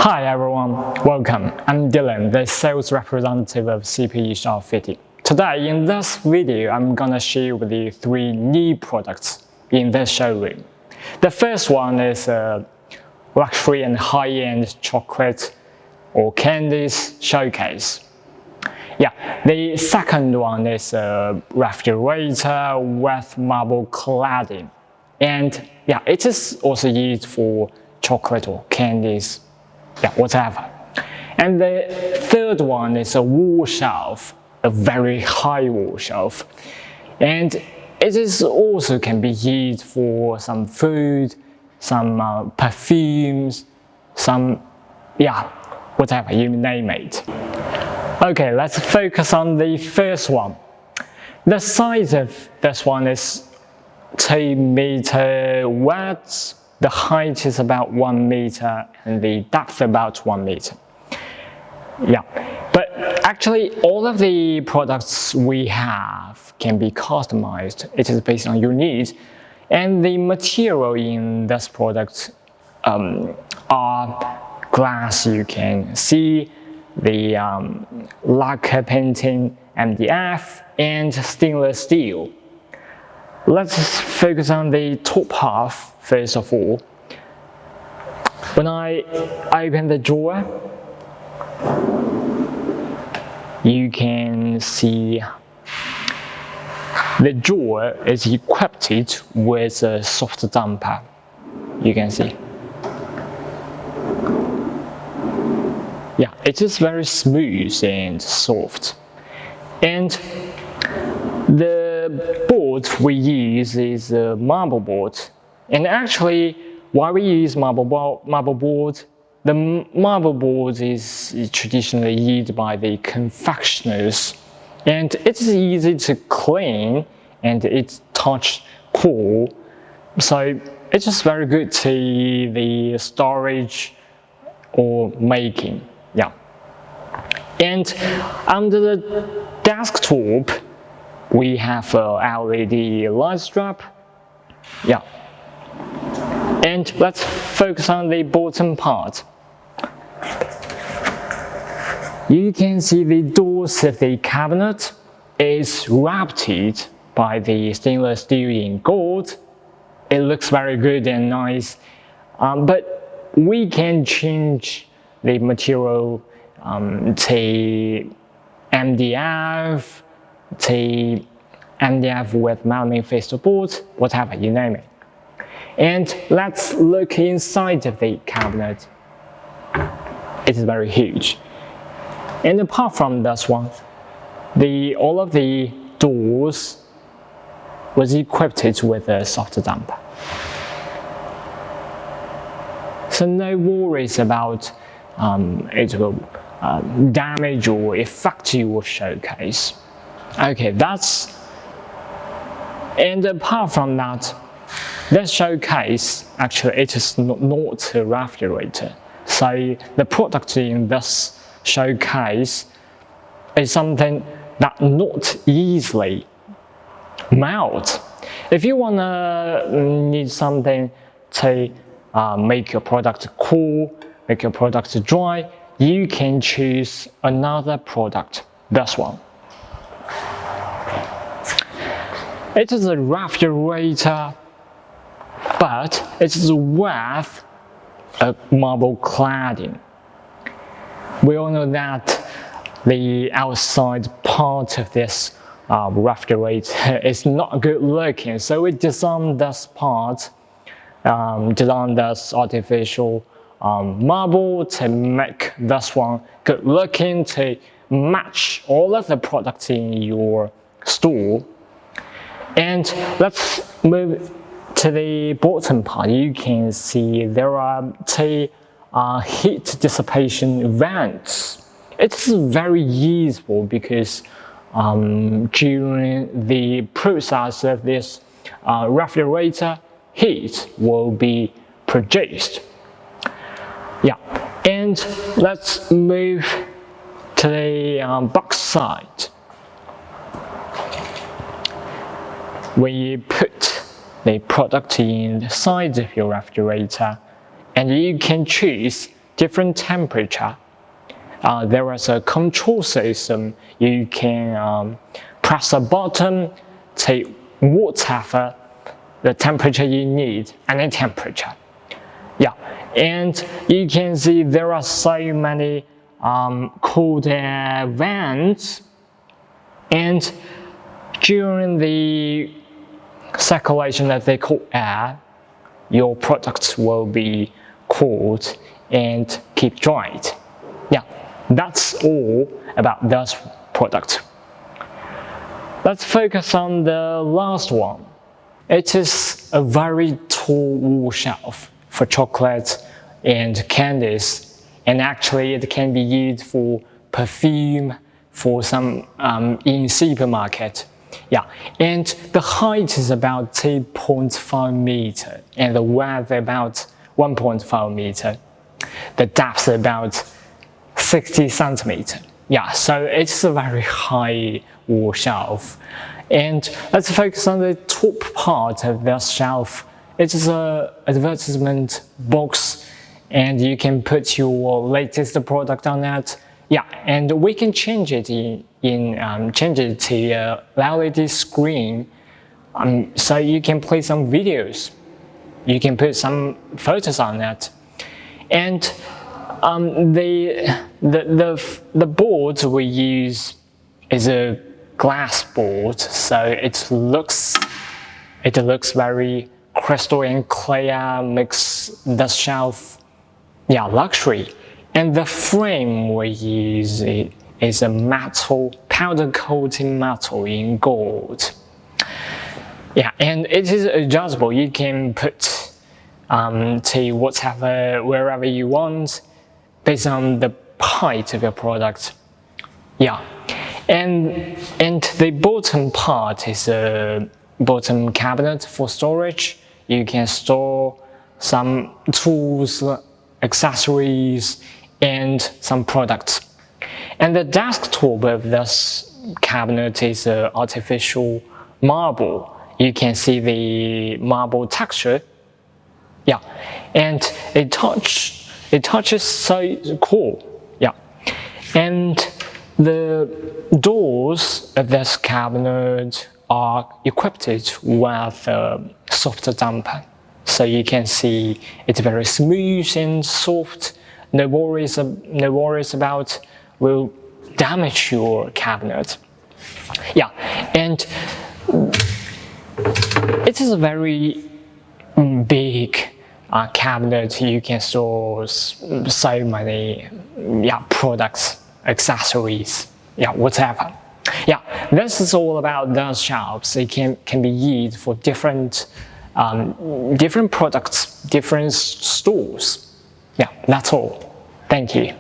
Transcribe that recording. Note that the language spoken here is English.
Hi everyone, welcome. I'm Dylan, the sales representative of CPE Shopfitting. Today in this video, I'm gonna share with you 3 new products in this showroom. The first one is a luxury and high-end chocolate or candies showcase. The second one is a refrigerator with marble cladding. And it is also used for chocolate or candies, whatever. And the third one is a wall shelf, a very high wall shelf. And it is also can be used for some food, some perfumes, some, whatever, you name it. Okay, let's focus on the first one. The size of this one is 2 meter width. The height is about 1 meter and the depth about 1 meter. But actually all of the products we have can be customized. It is based on your needs, and the material in this product are glass. You can see the lacquer painting, MDF, and stainless steel. Let's focus on the top half first of all. When I open the drawer, you can see the drawer is equipped with a soft damper. You can see. It is very smooth and soft. And the board we use is a marble board. And actually, why we use marble board? The marble board is traditionally used by the confectioners, and it is easy to clean and it's touch cool. So it's just very good to the storage or making. And under the desktop, we have a LED light strip. And let's focus on the bottom part. You can see the doors of the cabinet is wrapped by the stainless steel in gold. It looks very good and nice, but we can change the material to MDF, with melamine faced board, whatever, you name it. And let's look inside of the cabinet. It is very huge. And apart from this one, all of the doors was equipped with a soft damper. So no worries about it will damage or affect your showcase. Okay, and apart from that, this showcase, actually it is not a refrigerator. So the product in this showcase is something that not easily melt. If you need something to make your product cool, make your product dry, you can choose another product, this one. It is a refrigerator, but it is with a marble cladding. We all know that the outside part of this refrigerator is not good looking, so we designed this part, designed this artificial marble to make this one good looking, to match all of the products in your store. And let's move to the bottom part. You can see there are 2 heat dissipation vents. It's very useful because during the process of this refrigerator, heat will be produced. And let's move to the box side. When you put the product in the side of your refrigerator, and you can choose different temperature. There is a control system. You can press a button to whatever the temperature you need, any temperature. Yeah, and you can see there are so many cold air vents, and during the circulation of the cold air, your products will be cooled and keep dried. Yeah, that's all about this product. Let's focus on the last one. It is a very tall wall shelf for chocolate and candies, and actually it can be used for perfume, for some in supermarket. Yeah, and the height is about 2.5 meter and the width about 1.5 meter. The depth is about 60 centimeter. Yeah, so it's a very high wall shelf. And let's focus on the top part of this shelf. It is an advertisement box, and you can put your latest product on that. Yeah, and we can change it change it to a LED screen, so you can play some videos. You can put some photos on that, and the board we use is a glass board, so it looks very crystal and clear, makes the shelf luxury. And the frame we use is a metal, powder coating metal in gold. Yeah, and it is adjustable. You can put to wherever you want based on the height of your product. Yeah, and the bottom part is a bottom cabinet for storage. You can store some tools, accessories, and some products. And the desktop of this cabinet is artificial marble. You can see the marble texture. Yeah, and it touches so cool. Yeah, and the doors of this cabinet are equipped with a soft damper, so you can see it's very smooth and soft. No worries about will damage your cabinet. Yeah, and it is a very big cabinet. You can store so many products, accessories, whatever. Yeah, this is all about those shelves. It can be used for different products, different stores. Yeah, that's all. Thank you.